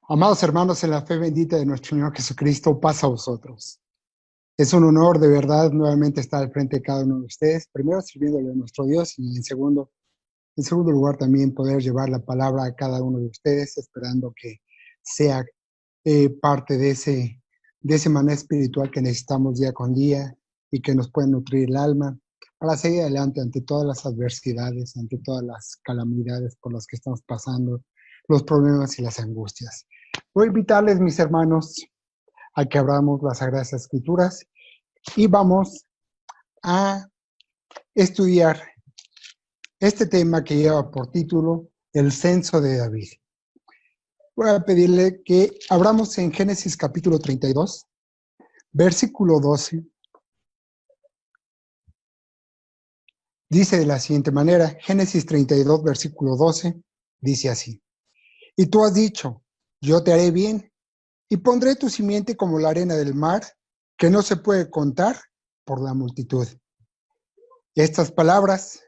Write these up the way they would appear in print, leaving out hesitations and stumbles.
Amados hermanos, en la fe bendita de nuestro Señor Jesucristo, paz a vosotros. Es un honor de verdad nuevamente estar al frente de cada uno de ustedes, primero sirviéndole a nuestro Dios y en segundo lugar también poder llevar la palabra a cada uno de ustedes, esperando que sea parte de ese maná espiritual que necesitamos día con día y que nos puede nutrir el alma para seguir adelante ante todas las adversidades, ante todas las calamidades por las que estamos pasando, los problemas y las angustias. Voy a invitarles, mis hermanos, a que abramos las Sagradas Escrituras y vamos a estudiar este tema que lleva por título El censo de David. Voy a pedirle que abramos en Génesis capítulo 32, versículo 12. Dice de la siguiente manera, Génesis 32, versículo 12, dice así: Y tú has dicho, yo te haré bien, y pondré tu simiente como la arena del mar, que no se puede contar por la multitud. Estas palabras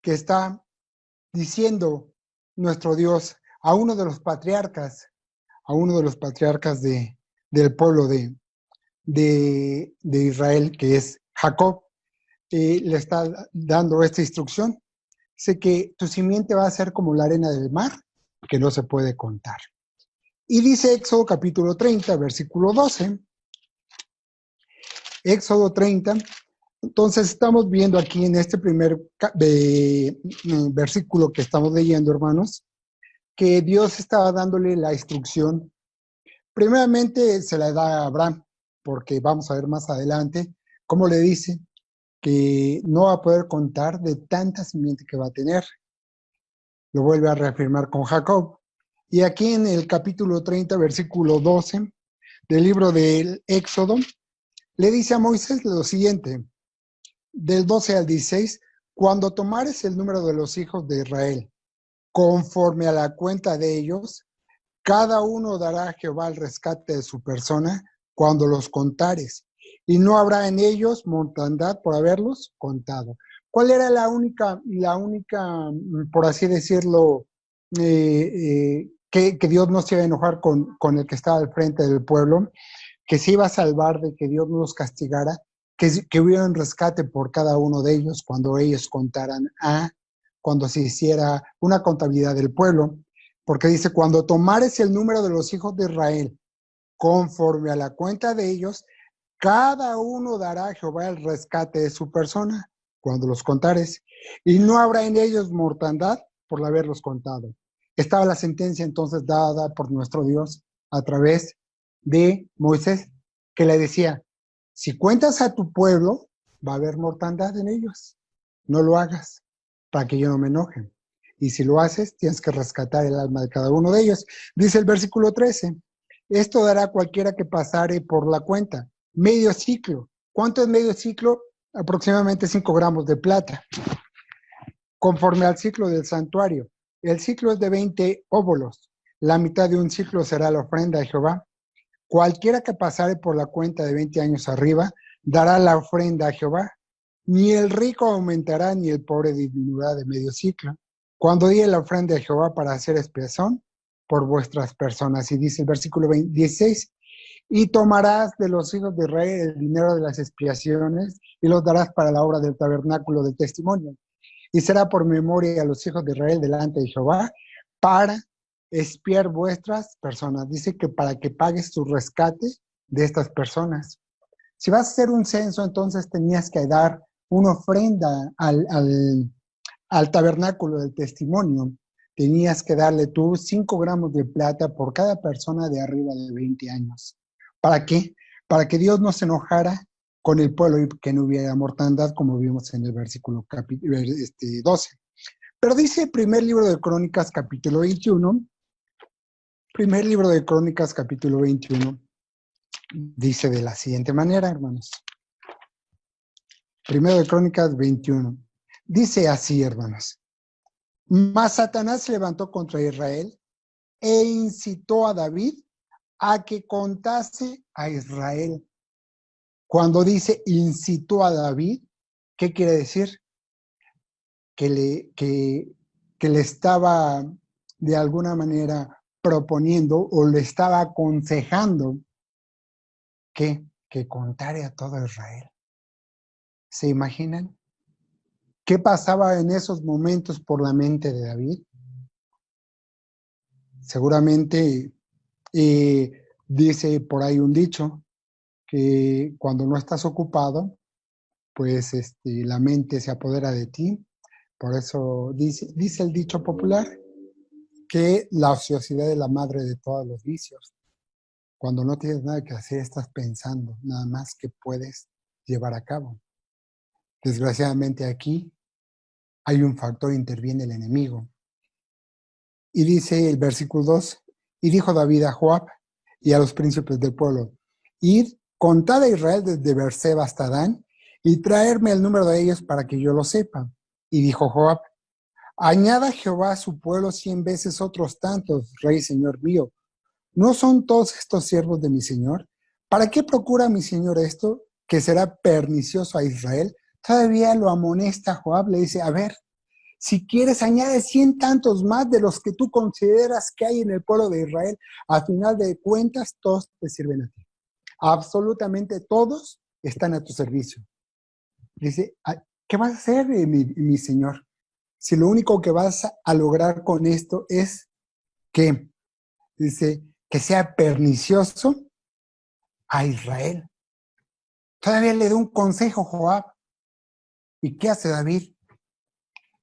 que está diciendo nuestro Dios a uno de los patriarcas, del pueblo de Israel, que es Jacob, le está dando esta instrucción. Sé que tu simiente va a ser como la arena del mar, que no se puede contar. Y dice Éxodo capítulo 30, versículo 12. Éxodo 30. Entonces estamos viendo aquí en este primer versículo que estamos leyendo, hermanos, que Dios estaba dándole la instrucción. Primeramente se la da a Abraham, porque vamos a ver más adelante cómo le dice que no va a poder contar de tanta simiente que va a tener. Lo vuelve a reafirmar con Jacob. Y aquí en el capítulo 30, versículo 12 del libro del Éxodo, le dice a Moisés lo siguiente, del 12 al 16, cuando tomares el número de los hijos de Israel, conforme a la cuenta de ellos, cada uno dará a Jehová el rescate de su persona cuando los contares, y no habrá en ellos mortandad por haberlos contado. ¿Cuál era la única, por así decirlo, que Dios no se iba a enojar con el que estaba al frente del pueblo, que se iba a salvar de que Dios no los castigara, que hubiera un rescate por cada uno de ellos cuando ellos contaran cuando se hiciera una contabilidad del pueblo? Porque dice, cuando tomares el número de los hijos de Israel, conforme a la cuenta de ellos, cada uno dará a Jehová el rescate de su persona cuando los contares, y no habrá en ellos mortandad por haberlos contado. Estaba la sentencia entonces dada por nuestro Dios a través de Moisés, que le decía, si cuentas a tu pueblo, va a haber mortandad en ellos. No lo hagas, para que yo no me enoje. Y si lo haces, tienes que rescatar el alma de cada uno de ellos. Dice el versículo 13, esto dará a cualquiera que pasare por la cuenta. Medio ciclo. ¿Cuánto es medio ciclo? Aproximadamente 5 gramos de plata, conforme al ciclo del santuario. El ciclo es de 20 óbolos. La mitad de un ciclo será la ofrenda a Jehová. Cualquiera que pasare por la cuenta de 20 años arriba, dará la ofrenda a Jehová. Ni el rico aumentará, ni el pobre disminuirá de medio ciclo. Cuando diga la ofrenda a Jehová para hacer expiación por vuestras personas. Y dice el versículo 16, y tomarás de los hijos de Israel el dinero de las expiaciones y los darás para la obra del tabernáculo del testimonio. Y será por memoria a los hijos de Israel delante de Jehová para expiar vuestras personas. Dice que para que pagues tu rescate de estas personas. Si vas a hacer un censo, entonces tenías que dar una ofrenda al tabernáculo del testimonio. Tenías que darle tú 5 gramos de plata por cada persona de arriba de 20 años. ¿Para qué? Para que Dios no se enojara con el pueblo y que no hubiera mortandad, como vimos en el versículo 12. Pero dice el primer libro de Crónicas, capítulo 21, primer libro de Crónicas, capítulo 21, dice de la siguiente manera, hermanos. Primero de Crónicas 21. Dice así, hermanos. Mas Satanás se levantó contra Israel e incitó a David a que contase a Israel. Cuando dice incitó a David, ¿qué quiere decir? Que le estaba de alguna manera proponiendo o le estaba aconsejando que contare a todo Israel. ¿Se imaginan? ¿Qué pasaba en esos momentos por la mente de David? Seguramente dice por ahí un dicho que cuando no estás ocupado, pues la mente se apodera de ti. Por eso dice el dicho popular que la ociosidad es la madre de todos los vicios. Cuando no tienes nada que hacer, estás pensando nada más que puedes llevar a cabo. Desgraciadamente aquí hay un factor, interviene el enemigo. Y dice el versículo 2, y dijo David a Joab y a los príncipes del pueblo, id, contad a Israel desde Beerseba hasta Dan, y traerme el número de ellos para que yo lo sepa. Y dijo Joab, añada Jehová a su pueblo 100 veces otros tantos, rey señor mío. ¿No son todos estos siervos de mi señor? ¿Para qué procura mi señor esto, que será pernicioso a Israel? Todavía lo amonesta Joab, le dice, a ver, si quieres, añade 100 tantos más de los que tú consideras que hay en el pueblo de Israel. A final de cuentas, todos te sirven a ti. Absolutamente todos están a tu servicio. Dice, ¿qué vas a hacer, mi señor? Si lo único que vas a lograr con esto es que, dice, que sea pernicioso a Israel. Todavía le da un consejo a Joab. ¿Y qué hace David?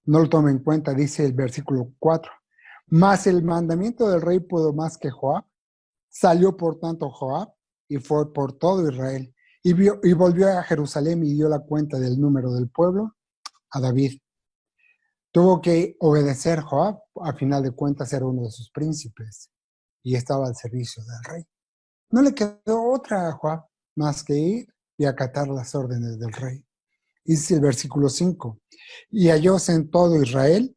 No lo toma en cuenta, dice el versículo 4. Mas el mandamiento del rey pudo más que Joab. Salió por tanto Joab y fue por todo Israel. Y volvió a Jerusalén y dio la cuenta del número del pueblo a David. Tuvo que obedecer Joab, a final de cuentas era uno de sus príncipes y estaba al servicio del rey. No le quedó otra a Joab más que ir y acatar las órdenes del rey. Dice el versículo 5, y hallóse en todo Israel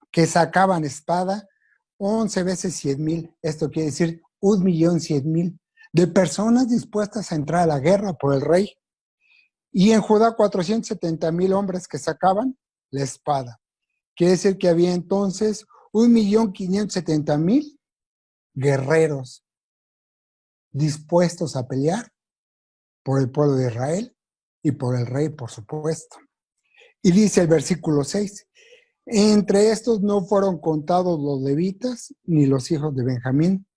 que sacaban espada 11 veces 100,000, esto quiere decir 1,100,000 de personas dispuestas a entrar a la guerra por el rey. Y en Judá 470,000 hombres que sacaban la espada. Quiere decir que había entonces 1,570,000 guerreros dispuestos a pelear por el pueblo de Israel y por el rey, por supuesto. Y dice el versículo 6, entre estos no fueron contados los levitas ni los hijos de Benjamín,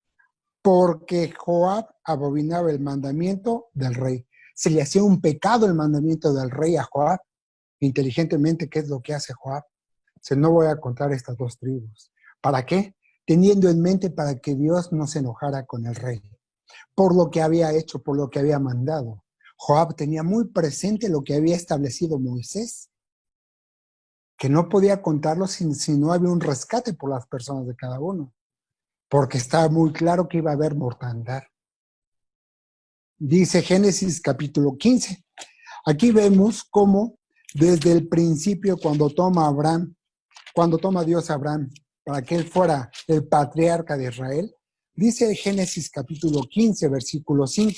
porque Joab abominaba el mandamiento del rey. Se le hacía un pecado el mandamiento del rey a Joab. Inteligentemente, ¿qué es lo que hace Joab? Dice, no voy a contar estas dos tribus. ¿Para qué? Teniendo en mente para que Dios no se enojara con el rey, por lo que había hecho, por lo que había mandado. Joab tenía muy presente lo que había establecido Moisés, que no podía contarlo si no había un rescate por las personas de cada uno, porque estaba muy claro que iba a haber mortandad. Dice Génesis capítulo 15. Aquí vemos cómo desde el principio cuando toma Dios a Abraham para que él fuera el patriarca de Israel, dice Génesis capítulo 15, versículo 5,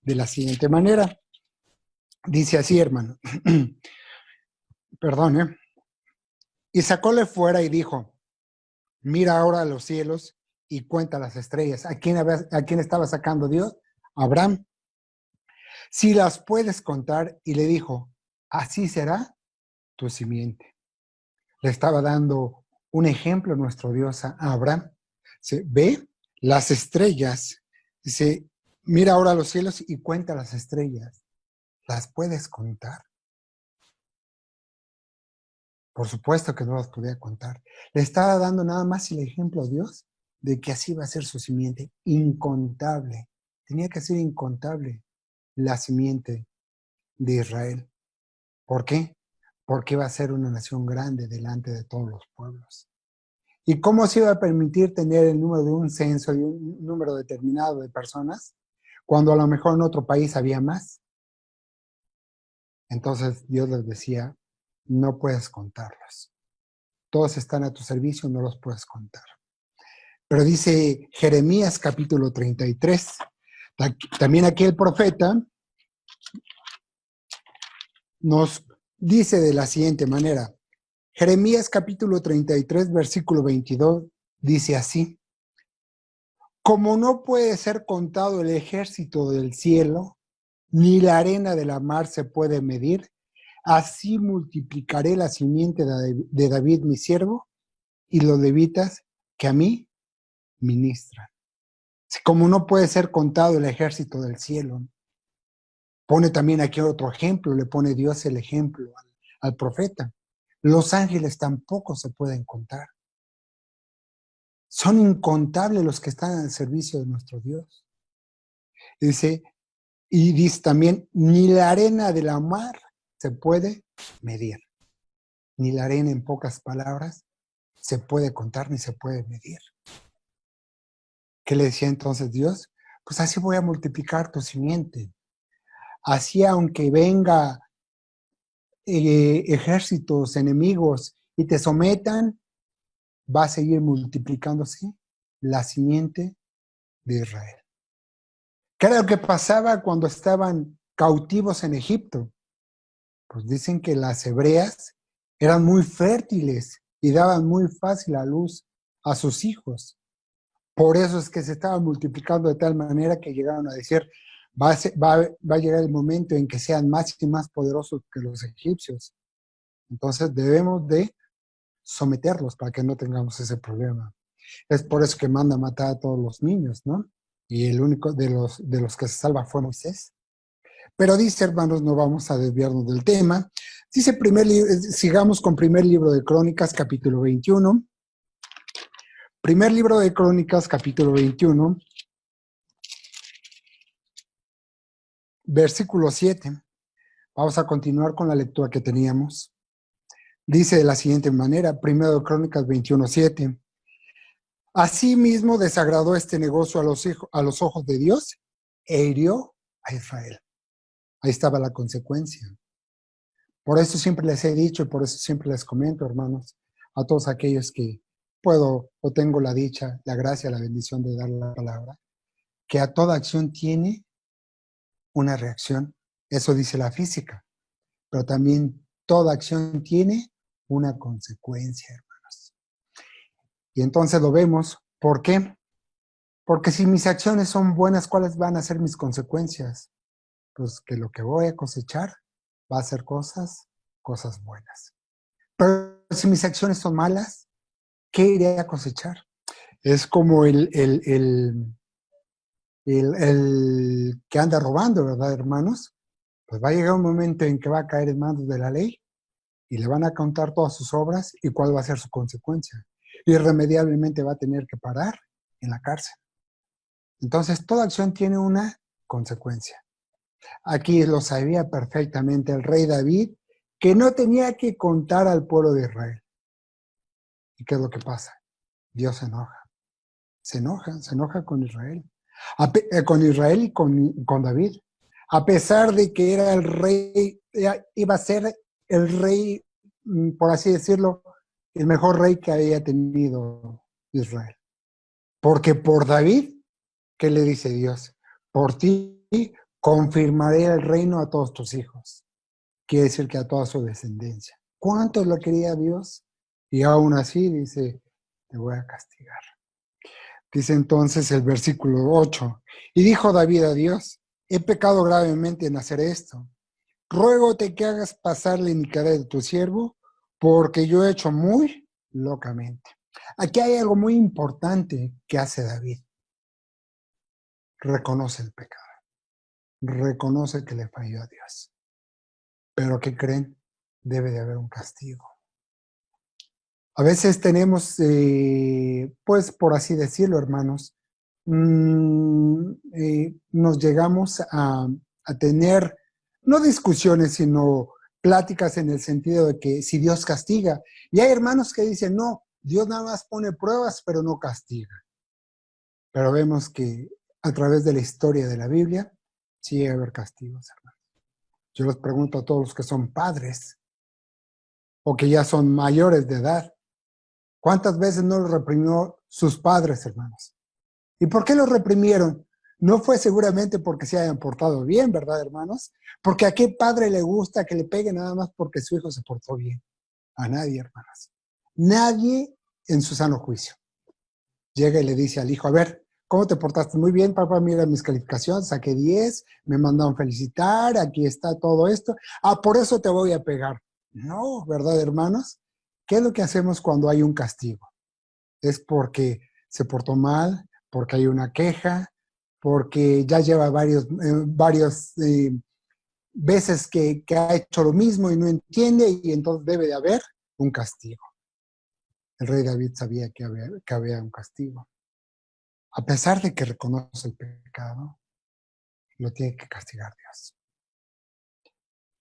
de la siguiente manera. Dice así, hermano. Perdón, Y sacóle fuera y dijo, mira ahora los cielos y cuenta las estrellas. ¿A quién estaba sacando Dios? Abraham. Si las puedes contar, y le dijo, así será tu simiente. Le estaba dando un ejemplo nuestro Dios a Abraham. Se ve las estrellas. Dice, mira ahora los cielos y cuenta las estrellas. ¿Las puedes contar? Por supuesto que no las podía contar. Le estaba dando nada más el ejemplo a Dios de que así va a ser su simiente, incontable. Tenía que ser incontable la simiente de Israel. ¿Por qué? Porque iba a ser una nación grande delante de todos los pueblos. ¿Y cómo se iba a permitir tener el número de un censo y un número determinado de personas cuando a lo mejor en otro país había más? Entonces Dios les decía, no puedes contarlos. Todos están a tu servicio, no los puedes contar. Pero dice Jeremías capítulo 33. También aquí el profeta nos dice de la siguiente manera. Jeremías capítulo 33, versículo 22, dice así. Como no puede ser contado el ejército del cielo, ni la arena de la mar se puede medir, así multiplicaré la simiente de David mi siervo y los levitas que a mí ministran. Como no puede ser contado el ejército del cielo. Pone también aquí otro ejemplo, le pone Dios el ejemplo al profeta. Los ángeles tampoco se pueden contar. Son incontables los que están al servicio de nuestro Dios. Dice también, ni la arena de la mar se puede medir. Ni la arena, en pocas palabras, se puede contar ni se puede medir. ¿Qué le decía entonces Dios? Pues así voy a multiplicar tu simiente. Así, aunque venga ejércitos enemigos y te sometan, va a seguir multiplicándose la simiente de Israel. ¿Qué era lo que pasaba cuando estaban cautivos en Egipto? Pues dicen que las hebreas eran muy fértiles y daban muy fácil a luz a sus hijos. Por eso es que se estaban multiplicando de tal manera que llegaron a decir, va a llegar el momento en que sean más y más poderosos que los egipcios. Entonces debemos de someterlos para que no tengamos ese problema. Es por eso que manda a matar a todos los niños, ¿no? Y el único de los que se salva fue Moisés. Pero dice, hermanos, no vamos a desviarnos del tema. Dice, sigamos con primer libro de Crónicas, capítulo 21. Primer libro de Crónicas, capítulo 21, versículo 7. Vamos a continuar con la lectura que teníamos. Dice de la siguiente manera, primero de Crónicas 21, 7. Asimismo desagradó este negocio a los ojos de Dios e hirió a Israel. Ahí estaba la consecuencia. Por eso siempre les he dicho y por eso siempre les comento, hermanos, a todos aquellos que puedo o tengo la dicha, la gracia, la bendición de dar la palabra, que a toda acción tiene una reacción. Eso dice la física. Pero también toda acción tiene una consecuencia, hermanos. Y entonces lo vemos. ¿Por qué? Porque si mis acciones son buenas, ¿cuáles van a ser mis consecuencias? Pues que lo que voy a cosechar va a ser cosas buenas. Pero si mis acciones son malas, ¿qué iré a cosechar? Es como el que anda robando, ¿verdad, hermanos? Pues va a llegar un momento en que va a caer en manos de la ley y le van a contar todas sus obras y cuál va a ser su consecuencia. Irremediablemente va a tener que parar en la cárcel. Entonces, toda acción tiene una consecuencia. Aquí lo sabía perfectamente el rey David, que no tenía que contar al pueblo de Israel. ¿Y qué es lo que pasa? Dios se enoja. Se enoja con Israel. Con Israel y con David. A pesar de que era el rey, iba a ser el rey, por así decirlo, el mejor rey que había tenido Israel. Porque por David, ¿qué le dice Dios? Por ti confirmaré el reino a todos tus hijos. Quiere decir que a toda su descendencia. ¿Cuánto lo quería Dios? Y aún así dice, te voy a castigar. Dice entonces el versículo 8. Y dijo David a Dios, he pecado gravemente en hacer esto. Ruégote que hagas pasar la iniquidad de tu siervo, porque yo he hecho muy locamente. Aquí hay algo muy importante que hace David. Reconoce el pecado. Reconoce que le falló a Dios. Pero ¿qué creen? Debe de haber un castigo. A veces tenemos, pues por así decirlo, hermanos, nos llegamos a tener, no discusiones, sino pláticas en el sentido de que si Dios castiga. Y hay hermanos que dicen, no, Dios nada más pone pruebas, pero no castiga. Pero vemos que a través de la historia de la Biblia, sí debe haber castigos, hermanos. Yo les pregunto a todos los que son padres o que ya son mayores de edad, ¿cuántas veces no los reprimió sus padres, hermanos? ¿Y por qué los reprimieron? No fue seguramente porque se hayan portado bien, ¿verdad, hermanos? Porque a qué padre le gusta que le pegue nada más porque su hijo se portó bien. A nadie, hermanas. Nadie en su sano juicio llega y le dice al hijo, a ver, ¿Cómo te portaste? Muy bien, papá, mira mis calificaciones, saqué 10, me mandaron felicitar, aquí está todo esto. Ah, por eso te voy a pegar. No, ¿verdad, hermanos? ¿Qué es lo que hacemos cuando hay un castigo? Es porque se portó mal, porque hay una queja, porque ya lleva varios veces que ha hecho lo mismo y no entiende y entonces debe de haber un castigo. El rey David sabía que había un castigo. A pesar de que reconoce el pecado, lo tiene que castigar Dios.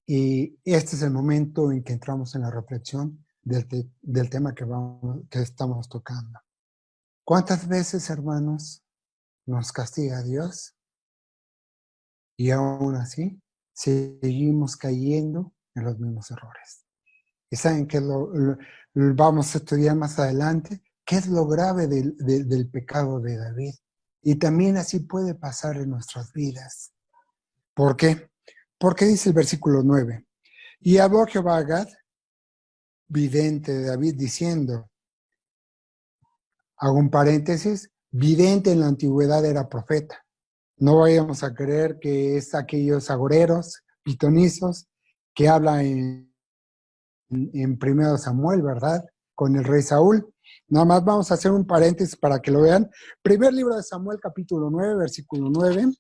Y este es el momento en que entramos en la reflexión del tema que estamos tocando. ¿Cuántas veces, hermanos, nos castiga Dios y aún así seguimos cayendo en los mismos errores? Y saben que vamos a estudiar más adelante, qué es lo grave del pecado de David. Y también así puede pasar en nuestras vidas. ¿Por qué? Porque dice el versículo 9, y habló Jehová a Gad, vidente de David, diciendo, hago un paréntesis, vidente en la antigüedad era profeta. No vayamos a creer que es aquellos agoreros, pitonizos, que hablan en 1 Samuel, ¿verdad? Con el rey Saúl. Nada más vamos a hacer un paréntesis para que lo vean. Primer libro de Samuel, capítulo 9, versículo 9.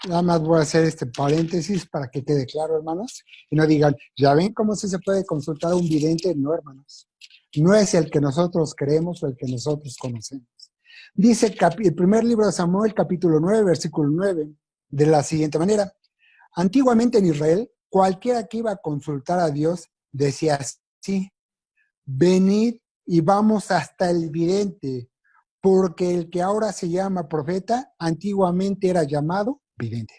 Nada más voy a hacer este paréntesis para que quede claro, hermanos, y no digan, ¿ya ven cómo se puede consultar a un vidente? No, hermanos. No es el que nosotros creemos o el que nosotros conocemos. Dice el primer libro de Samuel, capítulo 9, versículo 9, de la siguiente manera. Antiguamente en Israel, cualquiera que iba a consultar a Dios decía así, venid y vamos hasta el vidente, porque el que ahora se llama profeta, antiguamente era llamado vidente.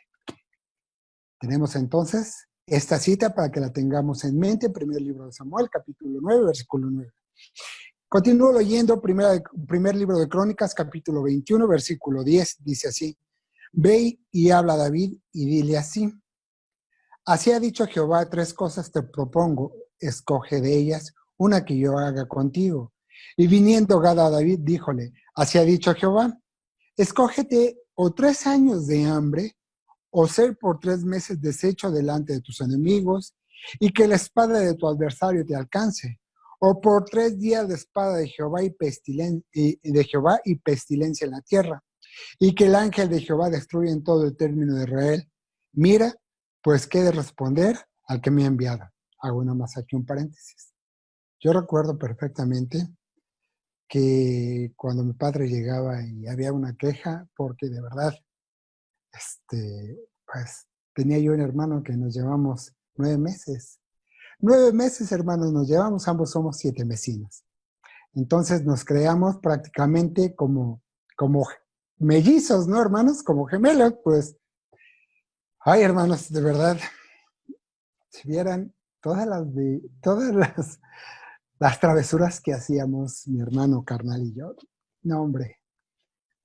Tenemos entonces esta cita para que la tengamos en mente, primer libro de Samuel, capítulo 9, versículo 9. Continúo leyendo primer libro de Crónicas, capítulo 21, versículo 10, dice así, ve y habla a David y dile así, así ha dicho Jehová, 3 cosas te propongo, escoge de ellas una que yo haga contigo. Y viniendo Gad a David, díjole, así ha dicho Jehová, escógete o 3 años de hambre, o ser por 3 meses deshecho delante de tus enemigos, y que la espada de tu adversario te alcance, o por 3 días de espada de Jehová y pestilencia en la tierra, y que el ángel de Jehová destruya en todo el término de Israel. Mira, pues qué de responder al que me ha enviado. Hago nada más aquí un paréntesis. Yo recuerdo perfectamente que cuando mi padre llegaba y había una queja, porque de verdad, pues tenía yo un hermano que nos llevamos 9 meses. 9 meses, hermanos, nos llevamos, ambos somos 7 vecinos. Entonces nos creamos prácticamente como mellizos, ¿no, hermanos? Como gemelos, pues. Ay, hermanos, de verdad, si vieran todas las travesuras que hacíamos mi hermano carnal y yo, no, hombre,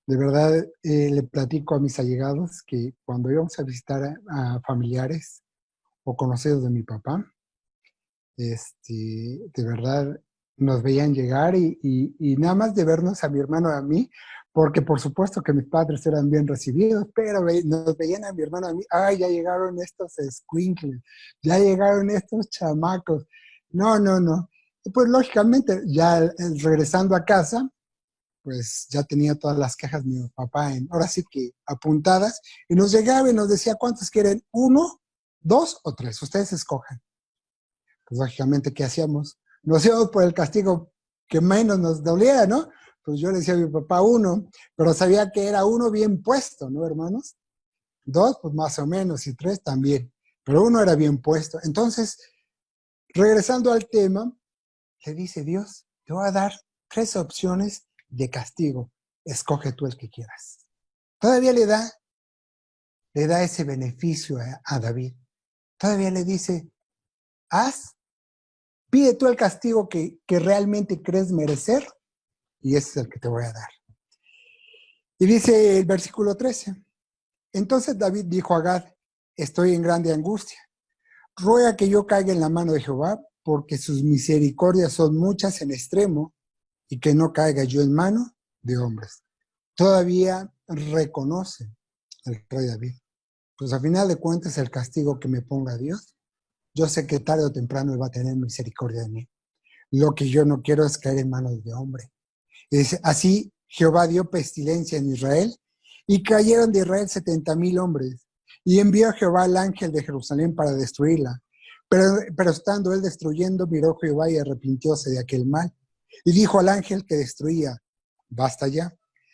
de verdad le platico a mis allegados que cuando íbamos a visitar a familiares o conocidos de mi papá, de verdad nos veían llegar y nada más de vernos a mi hermano y a mí, porque por supuesto que mis padres eran bien recibidos, pero nos veían a mi hermano y a mí, ay, ya llegaron estos escuincles, ya llegaron estos chamacos, no, no, no. Y pues lógicamente, ya regresando a casa, pues ya tenía todas las quejas de mi papá, ahora sí que apuntadas, y nos llegaba y nos decía, ¿cuántos quieren? ¿1, 2 o 3? Ustedes escojan. Pues lógicamente, ¿qué hacíamos? Nos íbamos por el castigo que menos nos doliera, ¿no? Pues yo le decía a mi papá 1, pero sabía que era 1 bien puesto, ¿no, hermanos? 2, pues más o menos, y 3 también, pero 1 era bien puesto. Entonces, regresando al tema, le dice Dios, te voy a dar 3 opciones de castigo, escoge tú el que quieras. Todavía le da ese beneficio a David. Todavía le dice, pide tú el castigo que realmente crees merecer y ese es el que te voy a dar. Y dice el versículo 13, entonces David dijo a Gad, estoy en grande angustia, ruega que yo caiga en la mano de Jehová, porque sus misericordias son muchas en extremo, y que no caiga yo en mano de hombres. Todavía reconoce el rey David. Pues al final de cuentas el castigo que me ponga Dios, yo sé que tarde o temprano Él va a tener misericordia de mí. Lo que yo no quiero es caer en manos de hombre. Y dice, así Jehová dio pestilencia en Israel y cayeron de Israel 70,000 hombres. Y envió a Jehová al ángel de Jerusalén para destruirla. Pero estando él destruyendo, miró Jehová y arrepintióse de aquel mal. Y dijo al ángel que destruía, basta ya,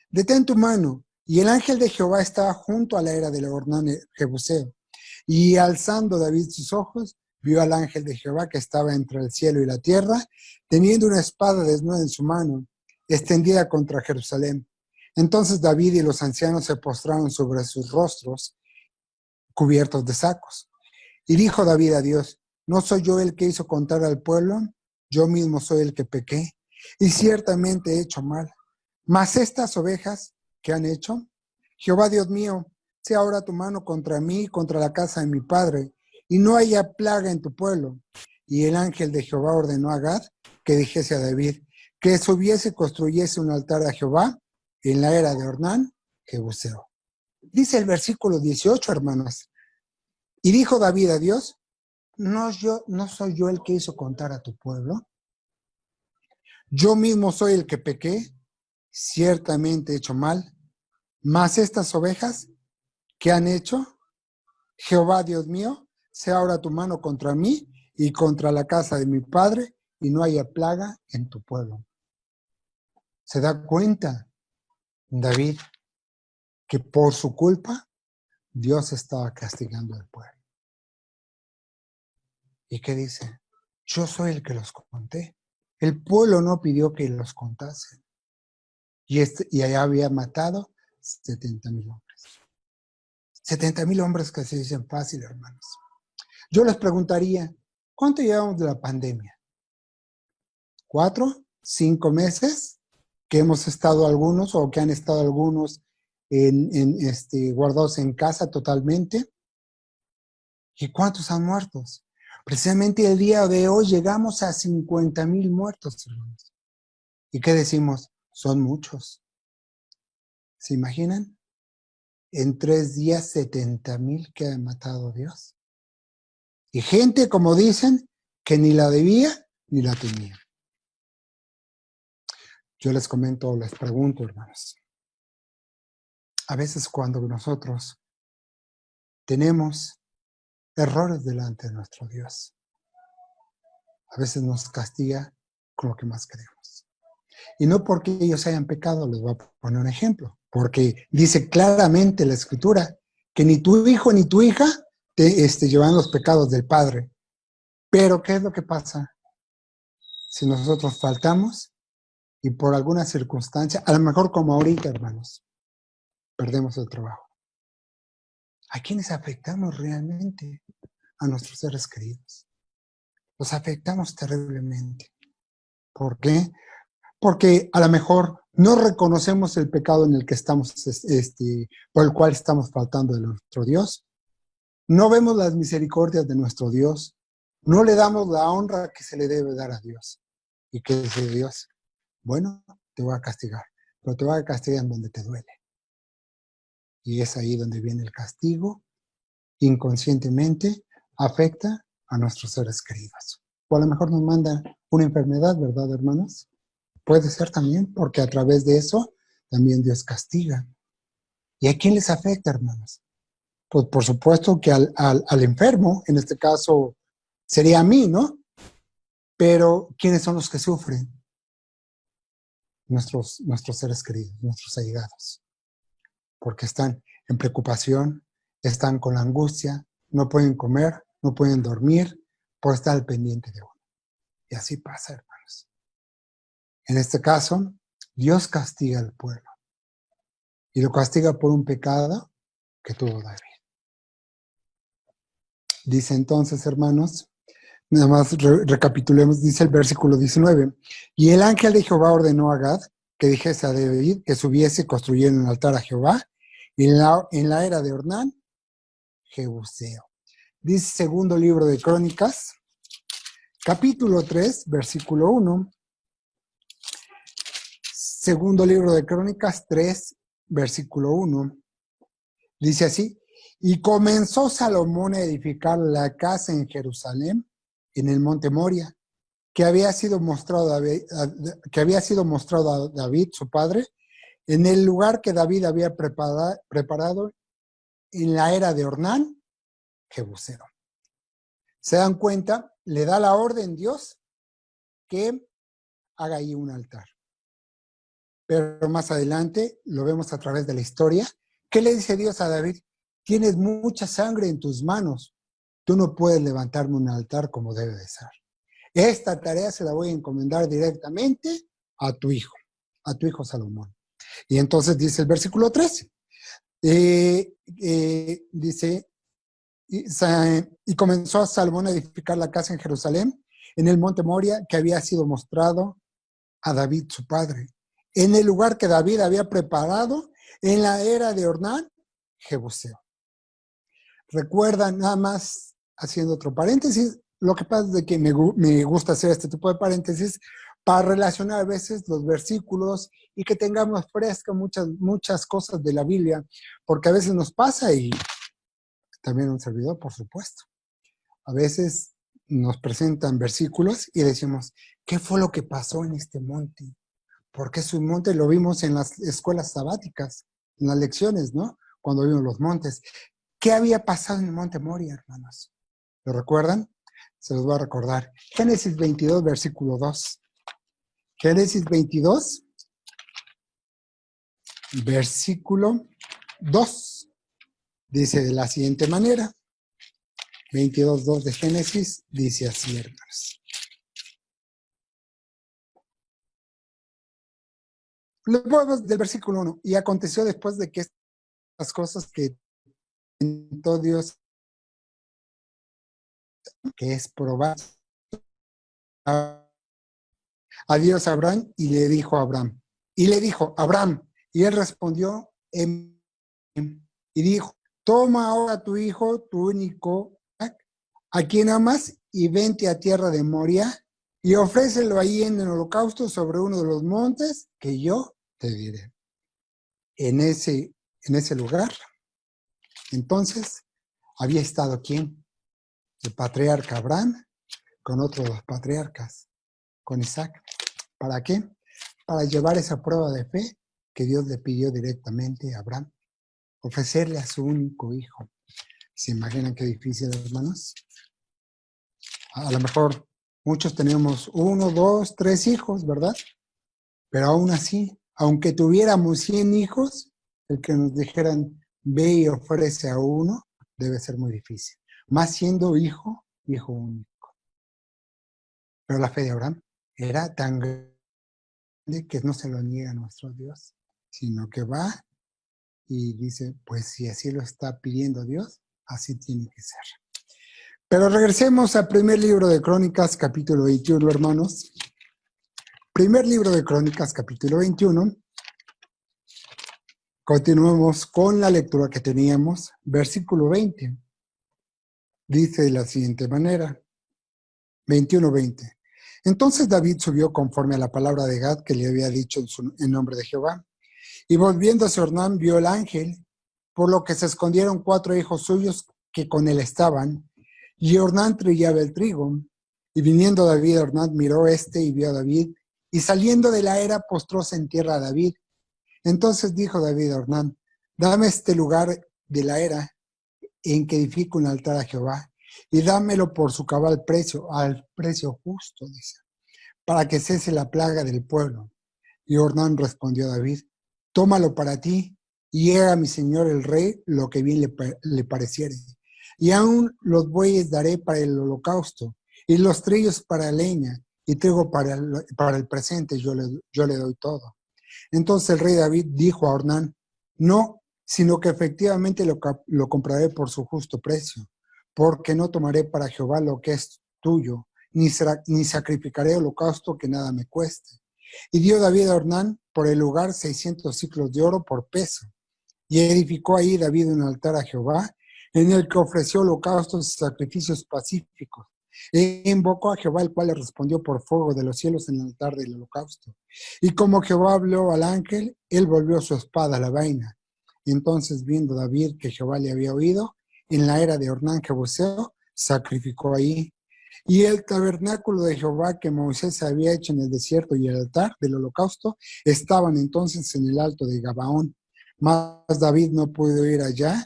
detén tu mano. Y el ángel de Jehová estaba junto a la era del Ornán Jebuseo. Y alzando David sus ojos, vio al ángel de Jehová que estaba entre el cielo y la tierra, teniendo una espada desnuda en su mano, extendida contra Jerusalén. Entonces David y los ancianos se postraron sobre sus rostros, cubiertos de sacos. Y dijo David a Dios, ¿no soy yo el que hizo contar al pueblo? Yo mismo soy el que pequé, y ciertamente he hecho mal. Mas estas ovejas que han hecho, Jehová Dios mío, sea ahora tu mano contra mí y contra la casa de mi padre, y no haya plaga en tu pueblo. Y el ángel de Jehová ordenó a Gad que dijese a David, que subiese y construyese un altar a Jehová en la era de Ornán, Jebuseo. Dice el versículo 18, hermanos. Y dijo David a Dios, ¿no soy yo el que hizo contar a tu pueblo? Yo mismo soy el que pequé, ciertamente he hecho mal, mas estas ovejas que han hecho, Jehová Dios mío, sea ahora tu mano contra mí y contra la casa de mi padre, y no haya plaga en tu pueblo. ¿Se da cuenta, David, que por su culpa Dios estaba castigando al pueblo? ¿Y qué dice? Yo soy el que los conté. El pueblo no pidió que los contasen. Y allá había matado 70,000 hombres. 70,000 hombres que se dicen fácil, hermanos. Yo les preguntaría, ¿cuánto llevamos de la pandemia? ¿4? ¿5 meses? Que hemos estado algunos o que han estado algunos guardados en casa totalmente. ¿Y cuántos han muertos? Precisamente el día de hoy llegamos a 50,000 muertos, hermanos. ¿Y qué decimos? Son muchos. ¿Se imaginan? En 3 días 70,000 que ha matado Dios. Y gente, como dicen, que ni la debía ni la tenía. Yo les comento, les pregunto, hermanos. A veces cuando nosotros tenemos errores delante de nuestro Dios, a veces nos castiga con lo que más queremos. Y no porque ellos hayan pecado, les voy a poner un ejemplo, porque dice claramente la Escritura que ni tu hijo ni tu hija te llevan los pecados del Padre. Pero ¿qué es lo que pasa? Si nosotros faltamos y por alguna circunstancia, a lo mejor como ahorita, hermanos, perdemos el trabajo. ¿A quiénes afectamos realmente? A nuestros seres queridos. Los afectamos terriblemente. ¿Por qué? Porque a lo mejor no reconocemos el pecado en el que estamos, por el cual estamos faltando de nuestro Dios. No vemos las misericordias de nuestro Dios. No le damos la honra que se le debe dar a Dios. ¿Y qué dice Dios? Bueno, te voy a castigar, pero te voy a castigar en donde te duele. Y es ahí donde viene el castigo. Inconscientemente afecta a nuestros seres queridos. O a lo mejor nos manda una enfermedad, ¿verdad, hermanos? Puede ser también, porque a través de eso también Dios castiga. ¿Y a quién les afecta, hermanos? Pues por supuesto que al enfermo, en este caso sería a mí, ¿no? Pero ¿quiénes son los que sufren? Nuestros seres queridos, nuestros allegados. Porque están en preocupación, están con la angustia, no pueden comer, no pueden dormir, por estar al pendiente de uno. Y así pasa, hermanos. En este caso, Dios castiga al pueblo. Y lo castiga por un pecado que tuvo David. Dice entonces, hermanos, nada más recapitulemos, dice el versículo 19. Y el ángel de Jehová ordenó a Gad que dijese a David que subiese y construyera un altar a Jehová en la era de Ornán, Jebuseo. Dice segundo libro de Crónicas, capítulo 3, versículo 1. Segundo libro de Crónicas 3, versículo 1, dice así: y comenzó Salomón a edificar la casa en Jerusalén, en el monte Moria, que había sido mostrado a David, su padre, en el lugar que David había preparado en la era de Ornán, Jebuseo. ¿Se dan cuenta? Le da la orden Dios que haga ahí un altar. Pero más adelante lo vemos a través de la historia. ¿Qué le dice Dios a David? Tienes mucha sangre en tus manos. Tú no puedes levantarme un altar como debe de ser. Esta tarea se la voy a encomendar directamente a tu hijo Salomón. Y entonces dice el versículo 13. Dice, y comenzó Salomón a edificar la casa en Jerusalén, en el monte Moria, que había sido mostrado a David, su padre, en el lugar que David había preparado en la era de Ornán, Jebuseo. Recuerdan, nada más haciendo otro paréntesis, lo que pasa es que me gusta hacer este tipo de paréntesis para relacionar a veces los versículos y que tengamos fresca muchas cosas de la Biblia, porque a veces nos pasa, y también un servidor, por supuesto. A veces nos presentan versículos y decimos, ¿qué fue lo que pasó en este monte? Porque su monte lo vimos en las escuelas sabáticas, en las lecciones, ¿no? Cuando vimos los montes. ¿Qué había pasado en el monte Moria, hermanos? ¿Lo recuerdan? Se los voy a recordar. Génesis 22, versículo 2. Génesis 22, versículo 2. Dice de la siguiente manera. 22.2 de Génesis dice así, hermanos. Luego del versículo 1. Y aconteció después de que estas cosas que intentó Dios, que es probar a Dios a Abraham, y le dijo a Abraham, y él respondió y dijo, toma ahora tu hijo, tu único, a quien amas, y vente a tierra de Moria, y ofrécelo ahí en el holocausto sobre uno de los montes que yo te diré. En ese lugar, entonces, había estado ¿quién? El patriarca Abraham con otros dos patriarcas, con Isaac. ¿Para qué? Para llevar esa prueba de fe que Dios le pidió directamente a Abraham, ofrecerle a su único hijo. ¿Se imaginan qué difícil, hermanos? A lo mejor muchos tenemos 1, 2, 3 hijos, ¿verdad? Pero aún así, aunque tuviéramos 100 hijos, el que nos dijeran, ve y ofrece a uno, debe ser muy difícil. Más siendo hijo único. Pero la fe de Abraham era tan grande que no se lo niega a nuestro Dios, sino que va y dice, pues si así lo está pidiendo Dios, así tiene que ser. Pero regresemos al primer libro de Crónicas, capítulo 21, hermanos. Primer libro de Crónicas, capítulo 21. Continuemos con la lectura que teníamos, versículo 20. Dice de la siguiente manera, 21:20. Entonces David subió conforme a la palabra de Gad que le había dicho en nombre de Jehová. Y volviéndose Ornán vio el ángel, por lo que se escondieron 4 hijos suyos que con él estaban, y Ornán trillaba el trigo. Y viniendo David, Ornán miró y vio a David, y saliendo de la era postróse en tierra a David. Entonces dijo David a Ornán, dame este lugar de la era en que edifico un altar a Jehová, y dámelo por su cabal precio, al precio justo, dice, para que cese la plaga del pueblo. Y Ornán respondió a David, tómalo para ti, y haga mi señor el rey lo que bien le pareciere. Y aún los bueyes daré para el holocausto, y los trillos para leña, y trigo para el presente, yo le doy todo. Entonces el rey David dijo a Ornán, no, sino que efectivamente lo compraré por su justo precio, porque no tomaré para Jehová lo que es tuyo, ni sacrificaré holocausto que nada me cueste. Y dio David a Ornán por el lugar 600 siclos de oro por peso. Y edificó ahí David un altar a Jehová, en el que ofreció holocaustos y sacrificios pacíficos. E invocó a Jehová, el cual le respondió por fuego de los cielos en el altar del holocausto. Y como Jehová habló al ángel, él volvió su espada a la vaina. Entonces, viendo David que Jehová le había oído, en la era de Ornán Jebuseo, sacrificó ahí. Y el tabernáculo de Jehová que Moisés había hecho en el desierto y el altar del holocausto estaban entonces en el alto de Gabaón. Mas David no pudo ir allá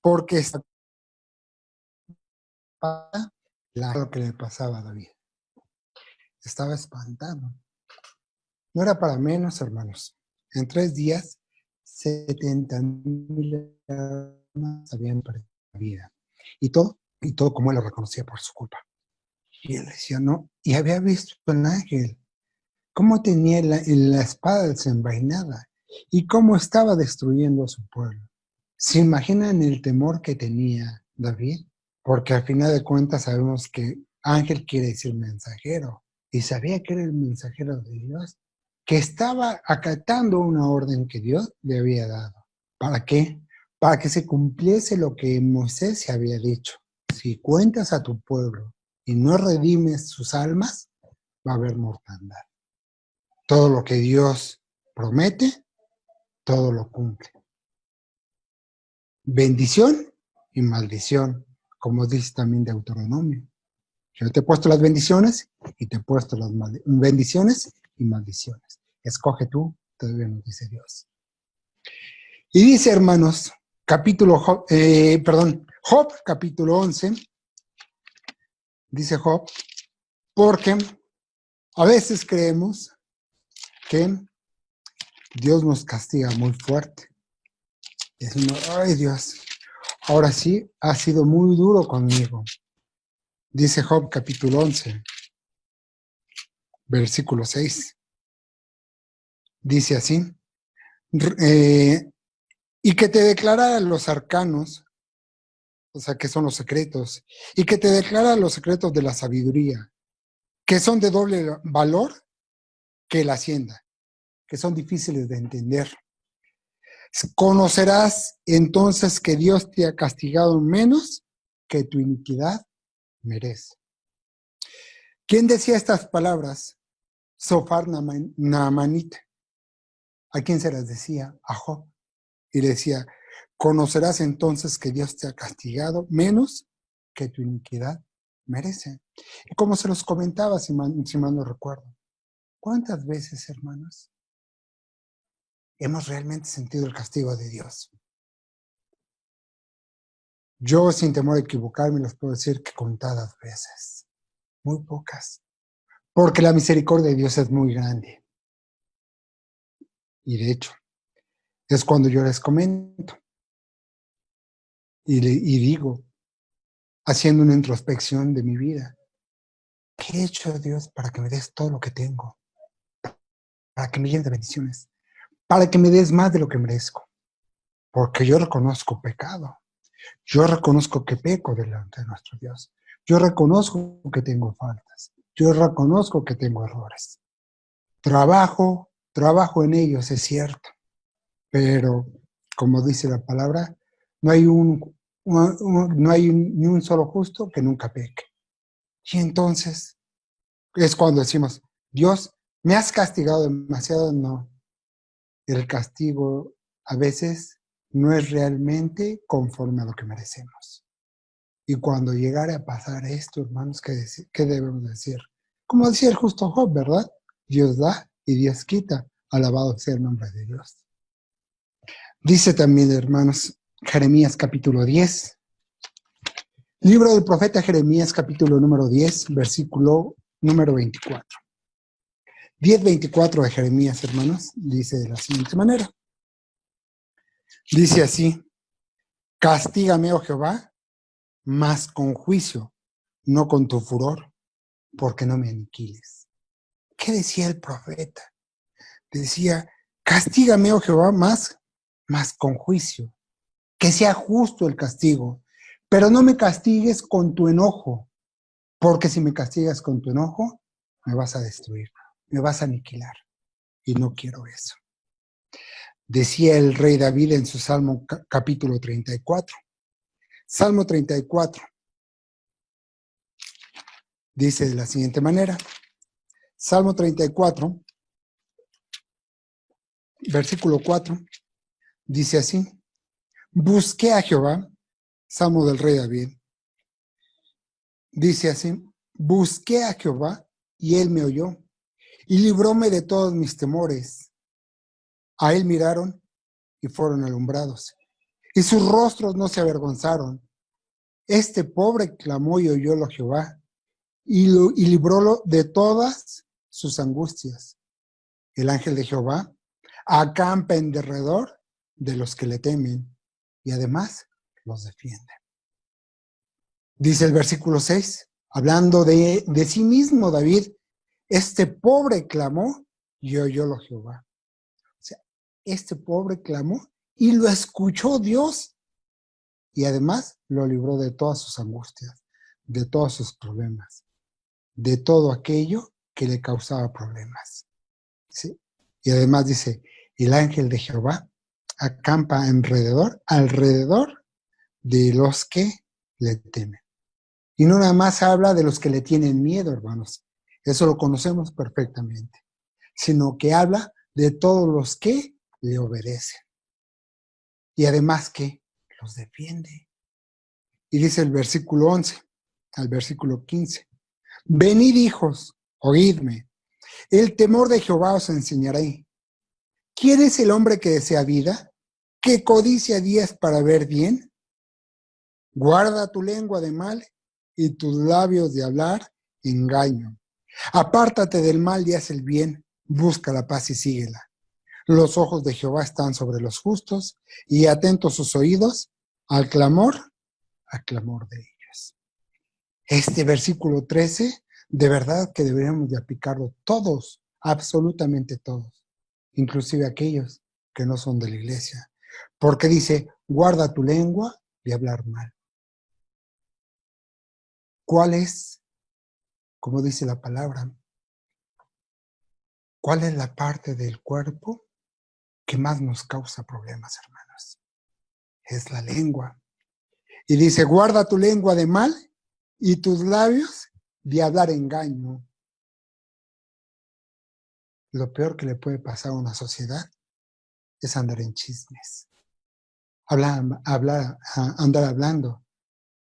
porque estaba lo que le pasaba a David. Estaba espantado. No era para menos, hermanos. En 3 días, 70,000 almas habían perdido la vida. Y todo como él lo reconocía por su culpa. Y él decía, no, y había visto al ángel, cómo tenía la espada desenvainada y cómo estaba destruyendo a su pueblo. ¿Se imaginan el temor que tenía David? Porque al final de cuentas sabemos que ángel quiere decir mensajero, y sabía que era el mensajero de Dios, que estaba acatando una orden que Dios le había dado. ¿Para qué? Para que se cumpliese lo que Moisés se había dicho. Si cuentas a tu pueblo y no redimes sus almas, va a haber mortandad. Todo lo que Dios promete, todo lo cumple. Bendición y maldición, como dice también Deuteronomio. Yo te he puesto las bendiciones y te he puesto las bendiciones y maldiciones. Escoge tú, todavía nos dice Dios. Y dice, hermanos, Job, capítulo 11, dice Job, porque a veces creemos que Dios nos castiga muy fuerte. Y decimos, ay Dios, ahora sí ha sido muy duro conmigo. Dice Job, capítulo 11, versículo 6. Dice así, y que te declara los arcanos, o sea, que son los secretos, y que te declara los secretos de la sabiduría, que son de doble valor que la hacienda, que son difíciles de entender. Conocerás entonces que Dios te ha castigado menos que tu iniquidad merece. ¿Quién decía estas palabras? Sofar Naamanita. ¿A quién se las decía? A Job. Y le decía, conocerás entonces que Dios te ha castigado menos que tu iniquidad merece. Y como se los comentaba, si mal no recuerdo, ¿cuántas veces, hermanos, hemos realmente sentido el castigo de Dios? Yo, sin temor a equivocarme, les puedo decir que contadas veces, muy pocas, porque la misericordia de Dios es muy grande. Y de hecho, es cuando yo les comento y digo, haciendo una introspección de mi vida, ¿qué he hecho, Dios, para que me des todo lo que tengo? Para que me llenes de bendiciones, para que me des más de lo que merezco. Porque yo reconozco pecado. Yo reconozco que peco delante de nuestro Dios. Yo reconozco que tengo faltas. Yo reconozco que tengo errores. Trabajo en ellos, es cierto. Pero, como dice la palabra, no hay ni un solo justo que nunca peque. Y entonces es cuando decimos, Dios, ¿me has castigado demasiado? No. El castigo a veces no es realmente conforme a lo que merecemos. Y cuando llegare a pasar esto, hermanos, ¿qué debemos decir? Como decía el justo Job, ¿verdad? Dios da y Dios quita. Alabado sea el nombre de Dios. Dice también, hermanos, Jeremías capítulo 10. Libro del profeta Jeremías capítulo número 10, versículo número 24. 10:24 de Jeremías, hermanos, dice de la siguiente manera. Dice así, castígame, oh Jehová, mas con juicio, no con tu furor, porque no me aniquiles. ¿Qué decía el profeta? Decía, castígame, oh Jehová, más con juicio, que sea justo el castigo, pero no me castigues con tu enojo, porque si me castigas con tu enojo, me vas a destruir, me vas a aniquilar, y no quiero eso. Decía el rey David en su Salmo capítulo 34, Salmo 34 dice de la siguiente manera. Salmo 34, versículo 4, dice así. Busqué a Jehová, Salmo del rey David. Dice así, busqué a Jehová y él me oyó y libróme de todos mis temores. A él miraron y fueron alumbrados, y sus rostros no se avergonzaron. Este pobre clamó y oyólo Jehová, y librólo de todas sus angustias. El ángel de Jehová acampa en derredor de los que le temen, y además los defiende. Dice el versículo 6, hablando de sí mismo David, este pobre clamó y oyólo Jehová. O sea, este pobre clamó y lo escuchó Dios, y además lo libró de todas sus angustias, de todos sus problemas, de todo aquello que le causaba problemas. ¿Sí? Y además dice, el ángel de Jehová acampa alrededor de los que le temen. Y no nada más habla de los que le tienen miedo, hermanos. Eso lo conocemos perfectamente. Sino que habla de todos los que le obedecen. Y además que los defiende. Y dice el versículo 11 al versículo 15. Venid, hijos, oídme. El temor de Jehová os enseñaré. ¿Quién es el hombre que desea vida? ¿Que codicia días para ver bien? Guarda tu lengua de mal y tus labios de hablar engaño. Apártate del mal y haz el bien, busca la paz y síguela. Los ojos de Jehová están sobre los justos y atentos sus oídos al clamor de ellos. Este versículo 13, de verdad que deberíamos de aplicarlo todos, absolutamente todos, inclusive aquellos que no son de la iglesia, porque dice, guarda tu lengua de hablar mal. ¿Cuál es, como dice la palabra, cuál es la parte del cuerpo que más nos causa problemas, hermanos? Es la lengua. Y dice, guarda tu lengua de mal y tus labios de hablar engaño. Lo peor que le puede pasar a una sociedad es andar en chismes. Andar hablando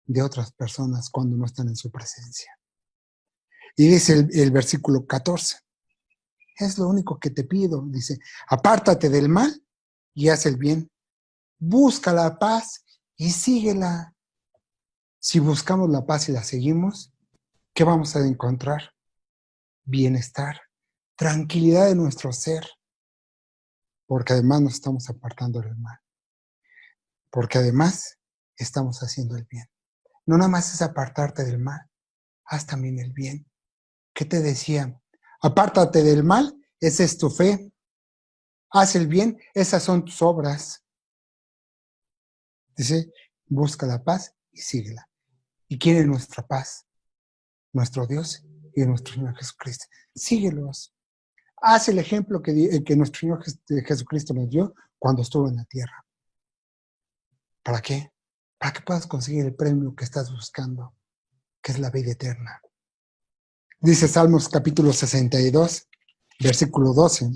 de otras personas cuando no están en su presencia. Y dice el versículo 14, es lo único que te pido, dice, apártate del mal y haz el bien. Busca la paz y síguela. Si buscamos la paz y la seguimos, ¿qué vamos a encontrar? Bienestar, tranquilidad de nuestro ser, porque además nos estamos apartando del mal, porque además estamos haciendo el bien. No nada más es apartarte del mal, haz también el bien. ¿Qué te decía? Apártate del mal, esa es tu fe. Haz el bien, esas son tus obras. Dice, busca la paz y síguela. ¿Y quién es nuestra paz? Nuestro Dios y nuestro Señor Jesucristo. Síguelos. Haz el ejemplo que nuestro Señor Jesucristo nos dio cuando estuvo en la tierra. ¿Para qué? Para que puedas conseguir el premio que estás buscando, que es la vida eterna. Dice Salmos capítulo 62, versículo 12.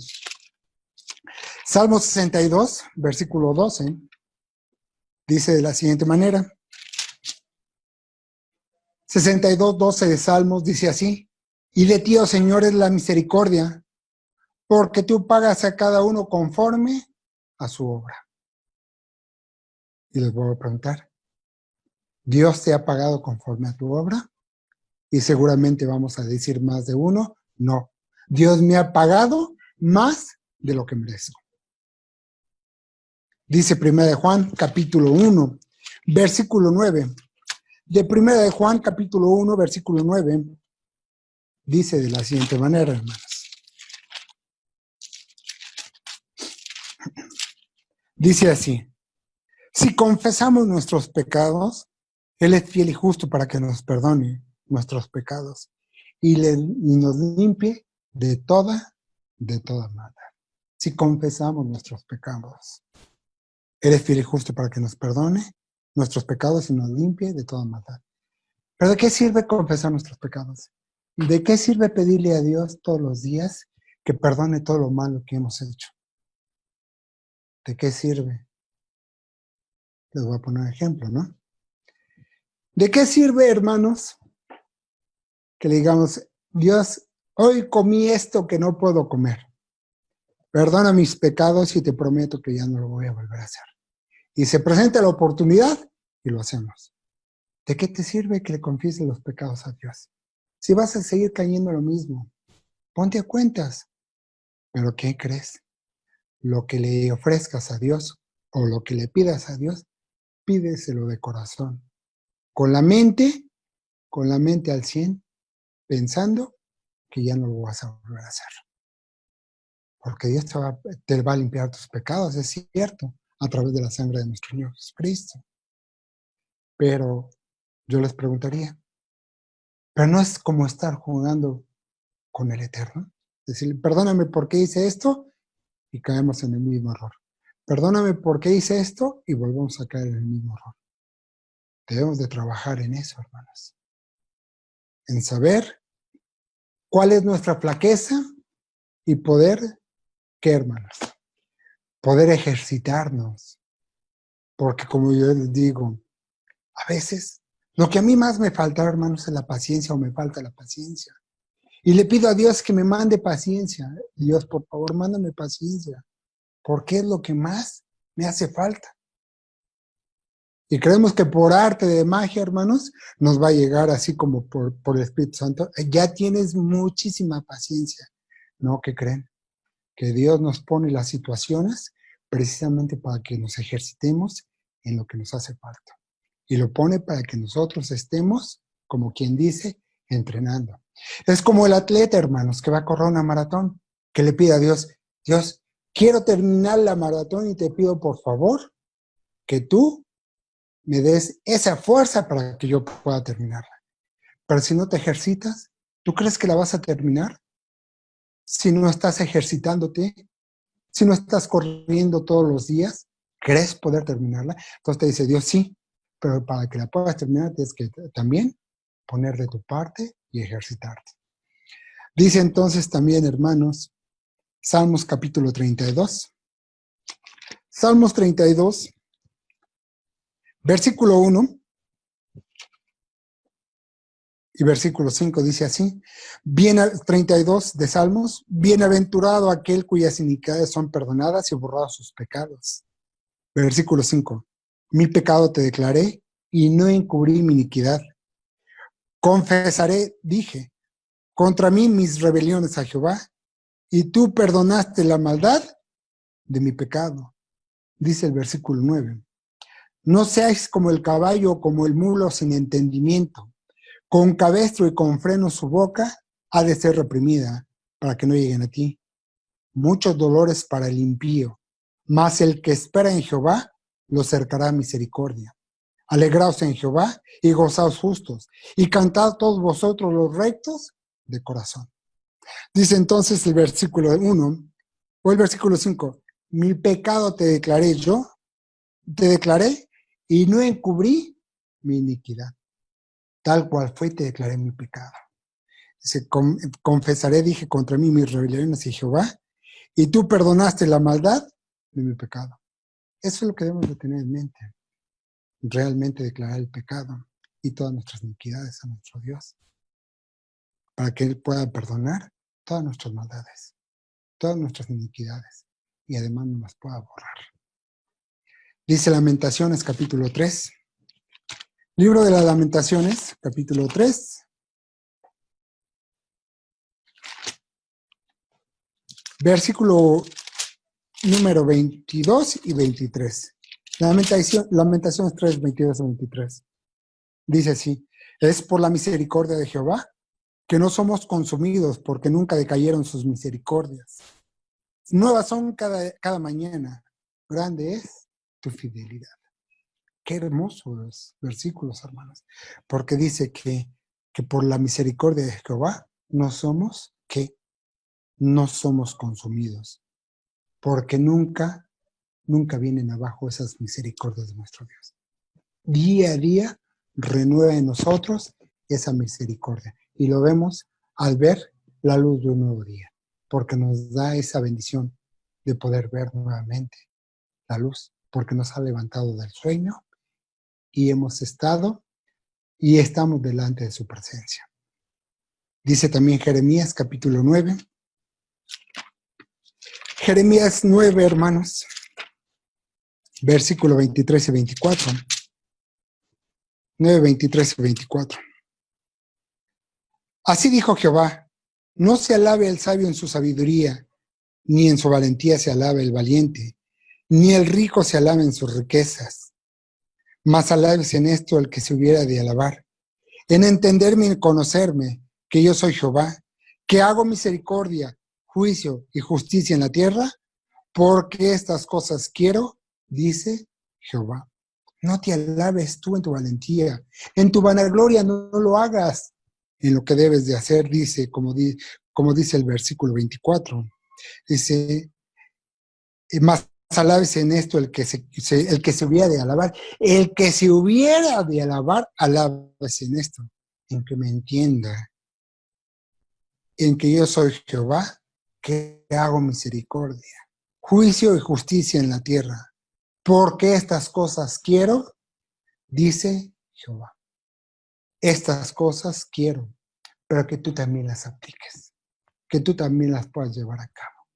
Salmos 62, versículo 12, dice de la siguiente manera. 62, 12 de Salmos dice así. Y de ti, oh Señor, es la misericordia, porque tú pagas a cada uno conforme a su obra. Y les voy a preguntar, ¿Dios te ha pagado conforme a tu obra? Y seguramente vamos a decir más de uno, no. Dios me ha pagado más de lo que merezco. Dice 1 de Juan, capítulo 1, versículo 9. De 1 de Juan, capítulo 1, versículo 9, dice de la siguiente manera, hermanos. Dice así, si confesamos nuestros pecados, Él es fiel y justo para que nos perdone nuestros pecados y nos limpie de toda maldad. Si confesamos nuestros pecados, Él es fiel y justo para que nos perdone nuestros pecados y nos limpie de toda maldad. ¿Pero de qué sirve confesar nuestros pecados? ¿De qué sirve pedirle a Dios todos los días que perdone todo lo malo que hemos hecho? ¿De qué sirve? Les voy a poner un ejemplo, ¿no? ¿De qué sirve, hermanos, que le digamos, Dios, hoy comí esto que no puedo comer? Perdona mis pecados y te prometo que ya no lo voy a volver a hacer. Y se presenta la oportunidad y lo hacemos. ¿De qué te sirve que le confieses los pecados a Dios? Si vas a seguir cayendo en lo mismo, ponte a cuentas. ¿Pero qué crees? Lo que le ofrezcas a Dios o lo que le pidas a Dios, pídeselo de corazón. Con la mente al 100, pensando que ya no lo vas a volver a hacer. Porque Dios te va a limpiar tus pecados, es cierto, a través de la sangre de nuestro Señor Jesucristo. Pero yo les preguntaría, pero no es como estar jugando con el Eterno. Decirle, perdóname por qué hice esto y caemos en el mismo error. Perdóname por qué hice esto y volvemos a caer en el mismo error. Debemos de trabajar en eso, hermanos. En saber cuál es nuestra flaqueza y poder, ¿qué, hermanos? Poder ejercitarnos. Porque como yo les digo, a veces lo que a mí más me falta, hermanos, es la paciencia o me falta la paciencia. Y le pido a Dios que me mande paciencia. Dios, por favor, mándame paciencia. Porque es lo que más me hace falta. Y creemos que por arte de magia, hermanos, nos va a llegar así como por el Espíritu Santo. Ya tienes muchísima paciencia. ¿No? ¿Qué creen? Que Dios nos pone las situaciones precisamente para que nos ejercitemos en lo que nos hace falta. Y lo pone para que nosotros estemos, como quien dice, entrenando. Es como el atleta, hermanos, que va a correr una maratón, que le pide a Dios, Dios, quiero terminar la maratón y te pido por favor que tú me des esa fuerza para que yo pueda terminarla. Pero si no te ejercitas, ¿tú crees que la vas a terminar? Si no estás ejercitándote, si no estás corriendo todos los días, ¿crees poder terminarla? Entonces te dice Dios, sí, pero para que la puedas terminar tienes que también poner de tu parte y ejercitarte. Dice entonces también, hermanos, Salmos capítulo 32. Salmos 32, versículo 1 y versículo 5 dice así, 32 de Salmos, bienaventurado aquel cuyas iniquidades son perdonadas y borrados sus pecados. Versículo 5, mi pecado te declaré y no encubrí mi iniquidad. Confesaré, dije, contra mí mis rebeliones a Jehová, y tú perdonaste la maldad de mi pecado. Dice el versículo 9. No seáis como el caballo o como el mulo sin entendimiento. Con cabestro y con freno su boca ha de ser reprimida para que no lleguen a ti. Muchos dolores para el impío, mas el que espera en Jehová lo cercará misericordia. Alegraos en Jehová y gozaos justos, y cantad todos vosotros los rectos de corazón. Dice entonces el versículo 1 o el versículo 5, mi pecado te declaré yo, te declaré y no encubrí mi iniquidad. Tal cual fue, te declaré mi pecado. Dice, confesaré, dije, contra mí mis rebeliones y Jehová, y tú perdonaste la maldad de mi pecado. Eso es lo que debemos de tener en mente. Realmente declarar el pecado y todas nuestras iniquidades a nuestro Dios, para que Él pueda perdonar todas nuestras maldades, todas nuestras iniquidades, y además nos las pueda borrar. Dice Lamentaciones, capítulo 3. Libro de las Lamentaciones, capítulo 3. Versículo número 22 y 23. Lamentaciones 3, 22 y 23. Dice así, es por la misericordia de Jehová que no somos consumidos, porque nunca decayeron sus misericordias. Nuevas son cada mañana, grande es tu fidelidad. Qué hermosos versículos, hermanos, porque dice que por la misericordia de Jehová no somos, ¿qué? No somos consumidos, porque nunca vienen abajo esas misericordias de nuestro Dios. día a día renueva en nosotros esa misericordia. Y lo vemos al ver la luz de un nuevo día, porque nos da esa bendición de poder ver nuevamente la luz, porque nos ha levantado del sueño y hemos estado y estamos delante de su presencia. Dice también Jeremías capítulo 9. Jeremías 9, hermanos, versículo 23 y 24. 9, 23 y 24. Así dijo Jehová, no se alabe el sabio en su sabiduría, ni en su valentía se alabe el valiente, ni el rico se alabe en sus riquezas. Mas alábese en esto el que se hubiera de alabar, en entenderme y conocerme, que yo soy Jehová, que hago misericordia, juicio y justicia en la tierra, porque estas cosas quiero, dice Jehová. No te alabes tú en tu valentía, en tu vanagloria no lo hagas. En lo que debes de hacer, dice, como dice el versículo 24, dice, más alabes en esto el que se hubiera de alabar. El que se hubiera de alabar, alabes en esto, en que me entienda, en que yo soy Jehová, que hago misericordia, juicio y justicia en la tierra. Porque estas cosas quiero, dice Jehová. Estas cosas quiero, pero que tú también las apliques, que tú también las puedas llevar a cabo.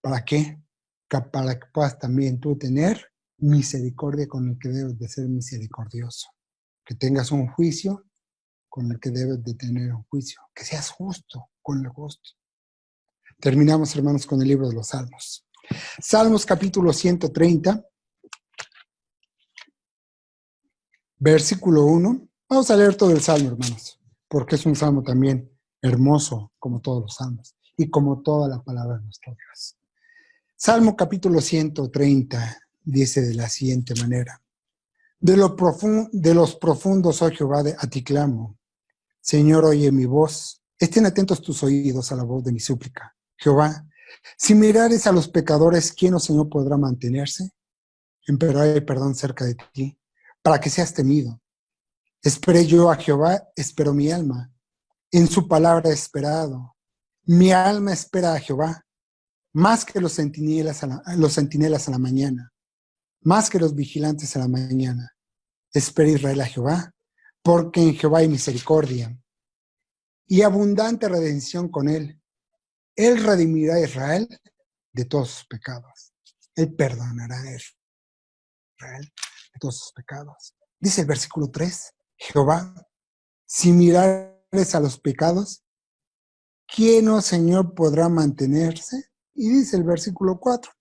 ¿Para qué? Para que puedas también tú tener misericordia con el que debes de ser misericordioso, que tengas un juicio con el que debes de tener un juicio, que seas justo con el justo. Terminamos, hermanos, con el libro de los Salmos. Salmos capítulo 130, versículo 1. Vamos a leer todo el salmo, hermanos, porque es un salmo también hermoso, como todos los salmos, y como toda la palabra de nuestro Dios. Salmo capítulo 130 dice de la siguiente manera: de los profundos, oh Jehová, a ti clamo. Señor, oye mi voz. Estén atentos tus oídos a la voz de mi súplica. Jehová, si mirares a los pecadores, ¿quién, oh Señor, podrá mantenerse? Empero hay perdón cerca de ti, para que seas temido. Esperé yo a Jehová, esperó mi alma. En su palabra he esperado. Mi alma espera a Jehová, más que los centinelas a la mañana, más que los vigilantes a la mañana. Espera Israel a Jehová, porque en Jehová hay misericordia y abundante redención con él. Él redimirá a Israel de todos sus pecados. Él perdonará a Israel de todos sus pecados. Dice el versículo 3, Jehová, si mirares a los pecados, ¿quién, oh Señor, podrá mantenerse? Y dice el versículo 4,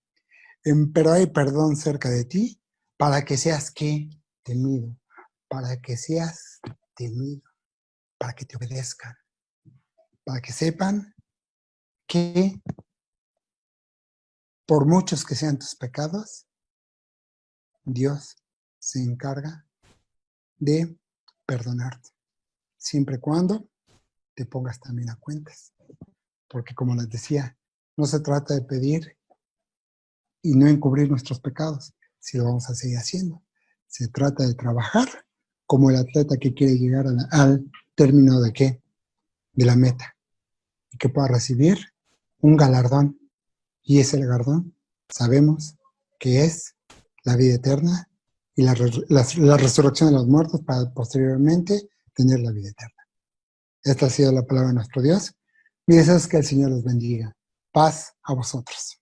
pero hay perdón cerca de ti, para que seas, ¿qué? Temido. Para que seas temido, para que te obedezcan, para que sepan que por muchos que sean tus pecados, Dios se encarga de perdonarte, siempre y cuando te pongas también a cuentas. Porque como les decía, no se trata de pedir y no encubrir nuestros pecados, si lo vamos a seguir haciendo. Se trata de trabajar como el atleta que quiere llegar al término de ¿qué? De la meta, y que pueda recibir un galardón. Y ese galardón sabemos que es la vida eterna y la resurrección de los muertos para posteriormente tener la vida eterna. Esta ha sido la palabra de nuestro Dios. Mi deseo es que el Señor los bendiga. Paz a vosotros.